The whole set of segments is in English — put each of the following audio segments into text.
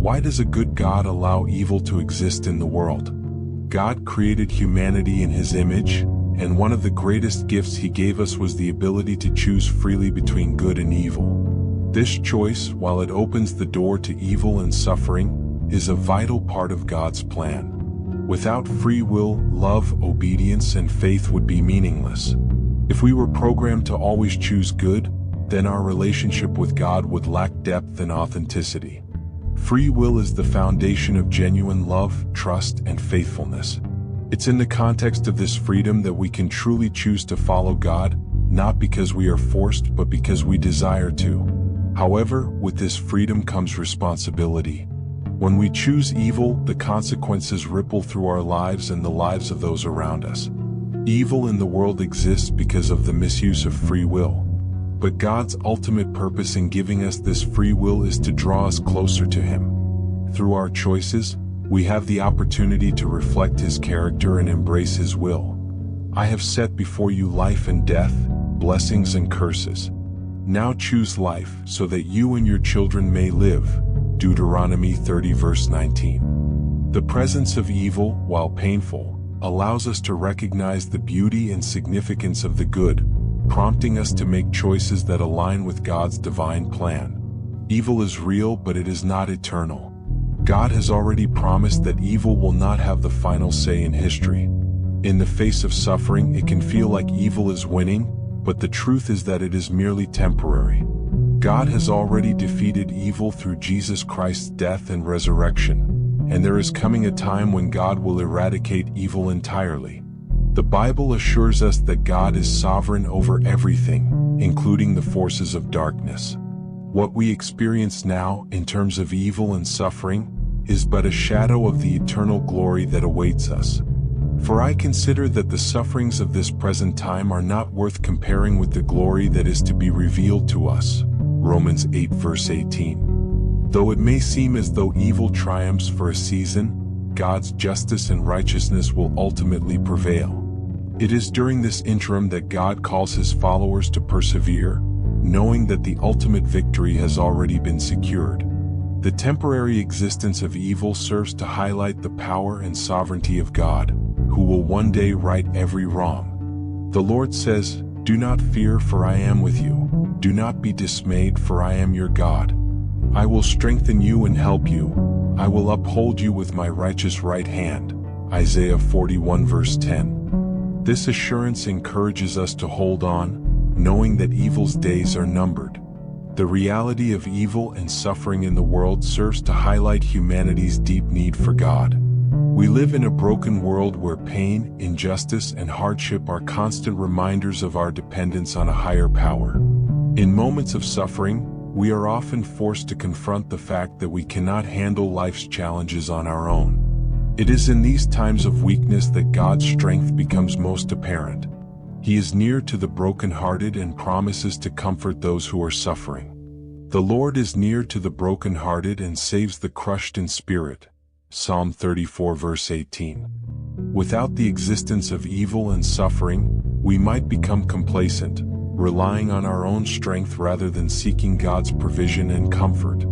Why does a good God allow evil to exist in the world? God created humanity in His image, and one of the greatest gifts He gave us was the ability to choose freely between good and evil. This choice, while it opens the door to evil and suffering, is a vital part of God's plan. Without free will, love, obedience, and faith would be meaningless. If we were programmed to always choose good, then our relationship with God would lack depth and authenticity. Free will is the foundation of genuine love, trust, and faithfulness. It's in the context of this freedom that we can truly choose to follow God, not because we are forced but because we desire to. However, with this freedom comes responsibility. When we choose evil, the consequences ripple through our lives and the lives of those around us. Evil in the world exists because of the misuse of free will. But God's ultimate purpose in giving us this free will is to draw us closer to Him. Through our choices, we have the opportunity to reflect His character and embrace His will. I have set before you life and death, blessings and curses. Now choose life so that you and your children may live. Deuteronomy 30 verse 19. The presence of evil, while painful, allows us to recognize the beauty and significance of the good, prompting us to make choices that align with God's divine plan. Evil is real, but it is not eternal. God has already promised that evil will not have the final say in history. In the face of suffering, it can feel like evil is winning, but the truth is that it is merely temporary. God has already defeated evil through Jesus Christ's death and resurrection, and there is coming a time when God will eradicate evil entirely. The Bible assures us that God is sovereign over everything, including the forces of darkness. What we experience now, in terms of evil and suffering, is but a shadow of the eternal glory that awaits us. For I consider that the sufferings of this present time are not worth comparing with the glory that is to be revealed to us. Romans 8 verse 18. Though it may seem as though evil triumphs for a season, God's justice and righteousness will ultimately prevail. It is during this interim that God calls His followers to persevere, knowing that the ultimate victory has already been secured. The temporary existence of evil serves to highlight the power and sovereignty of God, who will one day right every wrong. The Lord says, "Do not fear, for I am with you. Do not be dismayed, for I am your God. I will strengthen you and help you. I will uphold you with my righteous right hand." Isaiah 41 verse 10. This assurance encourages us to hold on, knowing that evil's days are numbered. The reality of evil and suffering in the world serves to highlight humanity's deep need for God. We live in a broken world where pain, injustice, and hardship are constant reminders of our dependence on a higher power. In moments of suffering, we are often forced to confront the fact that we cannot handle life's challenges on our own. It is in these times of weakness that God's strength becomes most apparent. He is near to the brokenhearted and promises to comfort those who are suffering. The Lord is near to the brokenhearted and saves the crushed in spirit. Psalm 34 verse 18. Without the existence of evil and suffering, we might become complacent, relying on our own strength rather than seeking God's provision and comfort.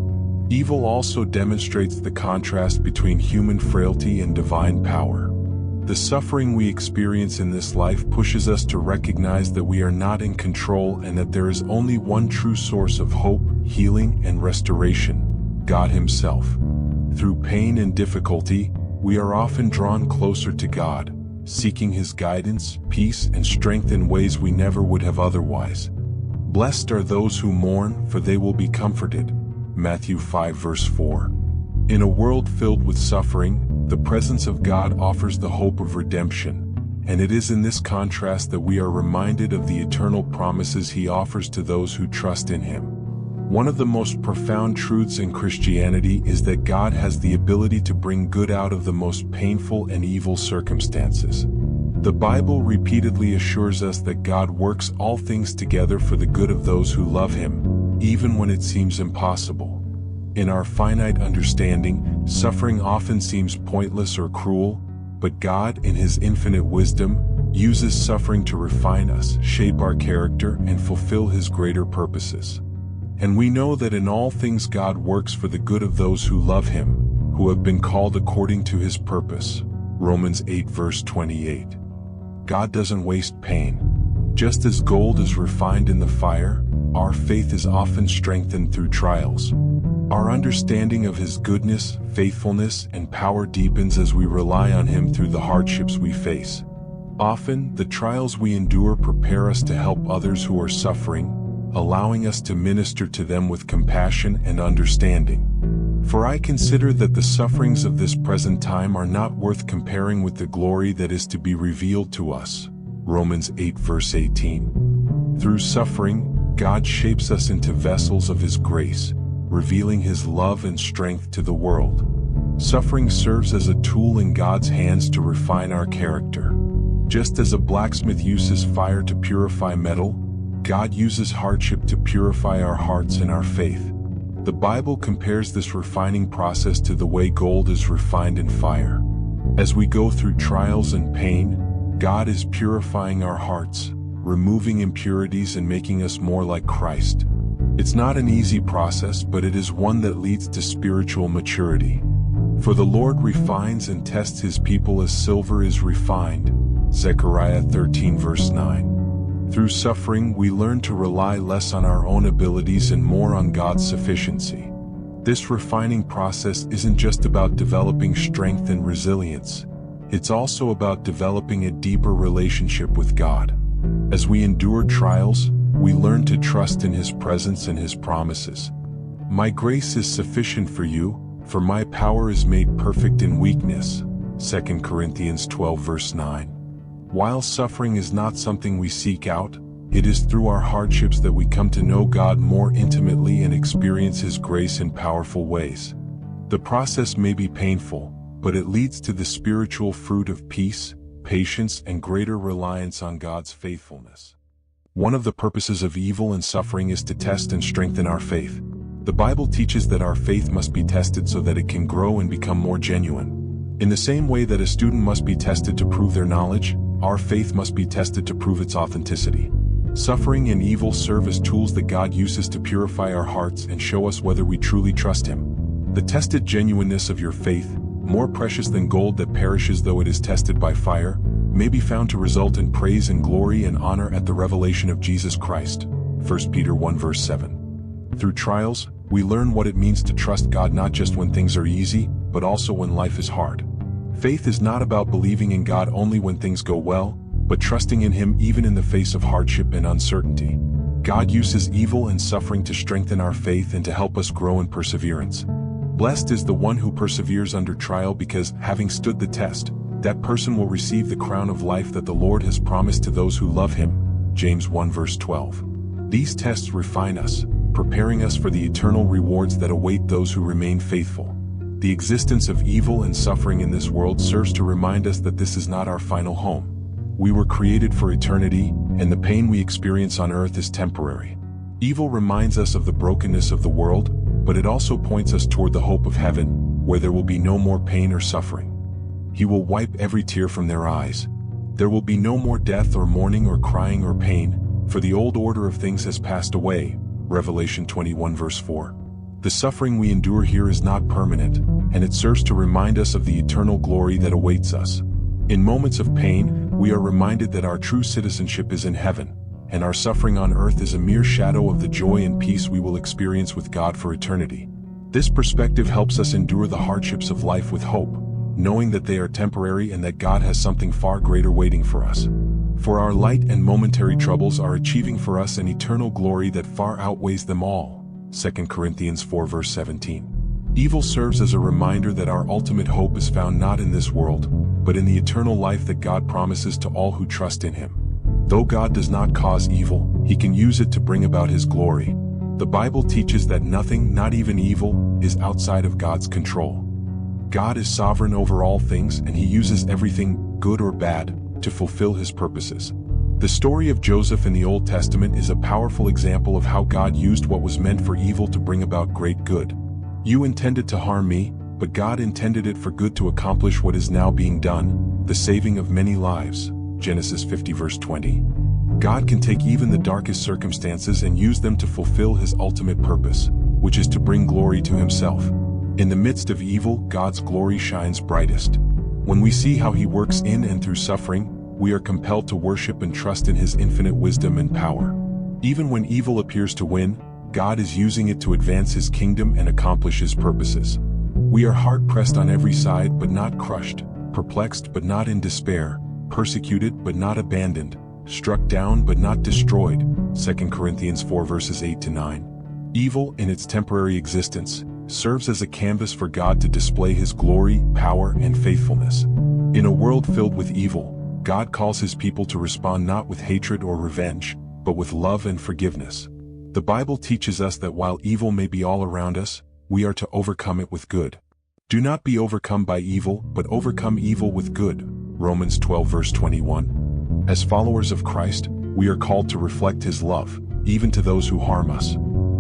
Evil also demonstrates the contrast between human frailty and divine power. The suffering we experience in this life pushes us to recognize that we are not in control and that there is only one true source of hope, healing, and restoration: God Himself. Through pain and difficulty, we are often drawn closer to God, seeking His guidance, peace, and strength in ways we never would have otherwise. Blessed are those who mourn, for they will be comforted. Matthew 5 verse 4. In a world filled with suffering, the presence of God offers the hope of redemption, and it is in this contrast that we are reminded of the eternal promises He offers to those who trust in Him. One of the most profound truths in Christianity is that God has the ability to bring good out of the most painful and evil circumstances. The Bible repeatedly assures us that God works all things together for the good of those who love Him, even when it seems impossible. In our finite understanding, suffering often seems pointless or cruel, but God, in His infinite wisdom, uses suffering to refine us, shape our character, and fulfill His greater purposes. And we know that in all things God works for the good of those who love him, who have been called according to his purpose. Romans 8 verse 28. God doesn't waste pain. Just as gold is refined in the fire, our faith is often strengthened through trials. Our understanding of his goodness, faithfulness, and power deepens as we rely on him through the hardships we face. Often, the trials we endure prepare us to help others who are suffering, allowing us to minister to them with compassion and understanding. For I consider that the sufferings of this present time are not worth comparing with the glory that is to be revealed to us. Romans 8 verse 18. Through suffering, God shapes us into vessels of his grace, revealing his love and strength to the world. Suffering serves as a tool in God's hands to refine our character. Just as a blacksmith uses fire to purify metal, God uses hardship to purify our hearts and our faith. The Bible compares this refining process to the way gold is refined in fire. As we go through trials and pain, God is purifying our hearts, removing impurities and making us more like Christ. It's not an easy process, but it is one that leads to spiritual maturity. For the Lord refines and tests his people as silver is refined. Zechariah 13 verse 9. Through suffering, we learn to rely less on our own abilities and more on God's sufficiency. This refining process isn't just about developing strength and resilience. It's also about developing a deeper relationship with God. As we endure trials, we learn to trust in his presence and his promises. My grace is sufficient for you, for my power is made perfect in weakness. 2 Corinthians 12 verse 9. While suffering is not something we seek out, it is through our hardships that we come to know God more intimately and experience his grace in powerful ways. The process may be painful, but it leads to the spiritual fruit of peace, patience, and greater reliance on God's faithfulness. One of the purposes of evil and suffering is to test and strengthen our faith. The Bible teaches that our faith must be tested so that it can grow and become more genuine. In the same way that a student must be tested to prove their knowledge, our faith must be tested to prove its authenticity. Suffering and evil serve as tools that God uses to purify our hearts and show us whether we truly trust him. The tested genuineness of your faith, more precious than gold that perishes though it is tested by fire, may be found to result in praise and glory and honor at the revelation of Jesus Christ. 1 Peter 1 verse 7. Through trials, we learn what it means to trust God not just when things are easy, but also when life is hard. Faith is not about believing in God only when things go well, but trusting in him even in the face of hardship and uncertainty. God uses evil and suffering to strengthen our faith and to help us grow in perseverance. Blessed is the one who perseveres under trial, because, having stood the test, that person will receive the crown of life that the Lord has promised to those who love him. James 1 verse 12. These tests refine us, preparing us for the eternal rewards that await those who remain faithful. The existence of evil and suffering in this world serves to remind us that this is not our final home. We were created for eternity, and the pain we experience on earth is temporary. Evil reminds us of the brokenness of the world, but it also points us toward the hope of heaven, where there will be no more pain or suffering. He will wipe every tear from their eyes. There will be no more death or mourning or crying or pain, for the old order of things has passed away. Revelation 21 verse 4. The suffering we endure here is not permanent, and it serves to remind us of the eternal glory that awaits us. In moments of pain, we are reminded that our true citizenship is in heaven, and our suffering on earth is a mere shadow of the joy and peace we will experience with God for eternity. This perspective helps us endure the hardships of life with hope, knowing that they are temporary and that God has something far greater waiting for us. For our light and momentary troubles are achieving for us an eternal glory that far outweighs them all. 2 Corinthians 4 verse 17. Evil serves as a reminder that our ultimate hope is found not in this world, but in the eternal life that God promises to all who trust in him. Though God does not cause evil, he can use it to bring about his glory. The Bible teaches that nothing, not even evil, is outside of God's control. God is sovereign over all things, and he uses everything, good or bad, to fulfill his purposes. The story of Joseph in the Old Testament is a powerful example of how God used what was meant for evil to bring about great good. You intended to harm me, but God intended it for good to accomplish what is now being done, the saving of many lives. Genesis 50 verse 20. God can take even the darkest circumstances and use them to fulfill his ultimate purpose, which is to bring glory to himself. In the midst of evil, God's glory shines brightest. When we see how he works in and through suffering, we are compelled to worship and trust in his infinite wisdom and power. Even when evil appears to win, God is using it to advance his kingdom and accomplish his purposes. We are hard-pressed on every side but not crushed, perplexed but not in despair, persecuted but not abandoned, struck down but not destroyed. 2 Corinthians 4 verses 8-9. Evil, in its temporary existence, serves as a canvas for God to display his glory, power, and faithfulness. In a world filled with evil, God calls his people to respond not with hatred or revenge, but with love and forgiveness. The Bible teaches us that while evil may be all around us, we are to overcome it with good. Do not be overcome by evil, but overcome evil with good. Romans 12 verse 21. As followers of Christ, we are called to reflect his love, even to those who harm us.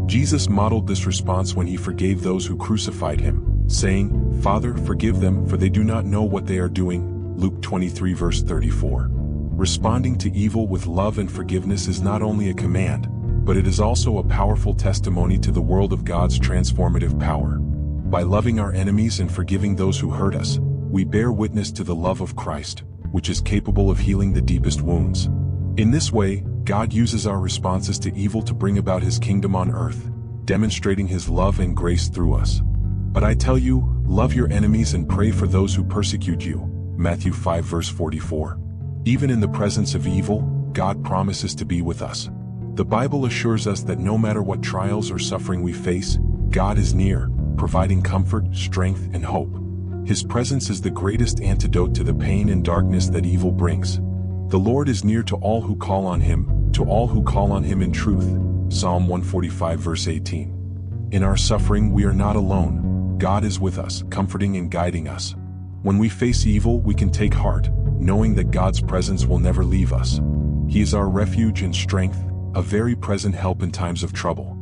Jesus modeled this response when he forgave those who crucified him, saying, "Father, forgive them, for they do not know what they are doing." Luke 23 verse 34. Responding to evil with love and forgiveness is not only a command, but it is also a powerful testimony to the world of God's transformative power. By loving our enemies and forgiving those who hurt us, we bear witness to the love of Christ, which is capable of healing the deepest wounds. In this way, God uses our responses to evil to bring about his kingdom on earth, demonstrating his love and grace through us. But I tell you, love your enemies and pray for those who persecute you. Matthew 5 verse 44. Even in the presence of evil, God promises to be with us. The Bible assures us that no matter what trials or suffering we face, God is near, providing comfort, strength, and hope. His presence is the greatest antidote to the pain and darkness that evil brings. The Lord is near to all who call on him in truth. Psalm 145 verse 18. In our suffering we are not alone. God is with us, comforting and guiding us. When we face evil, we can take heart, knowing that God's presence will never leave us. He is our refuge and strength, a very present help in times of trouble.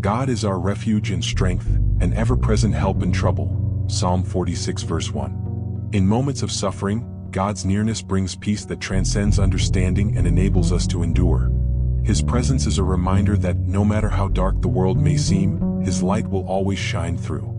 God is our refuge and strength, an ever-present help in trouble. Psalm 46 verse 1. In moments of suffering, God's nearness brings peace that transcends understanding and enables us to endure. His presence is a reminder that no matter how dark the world may seem, his light will always shine through.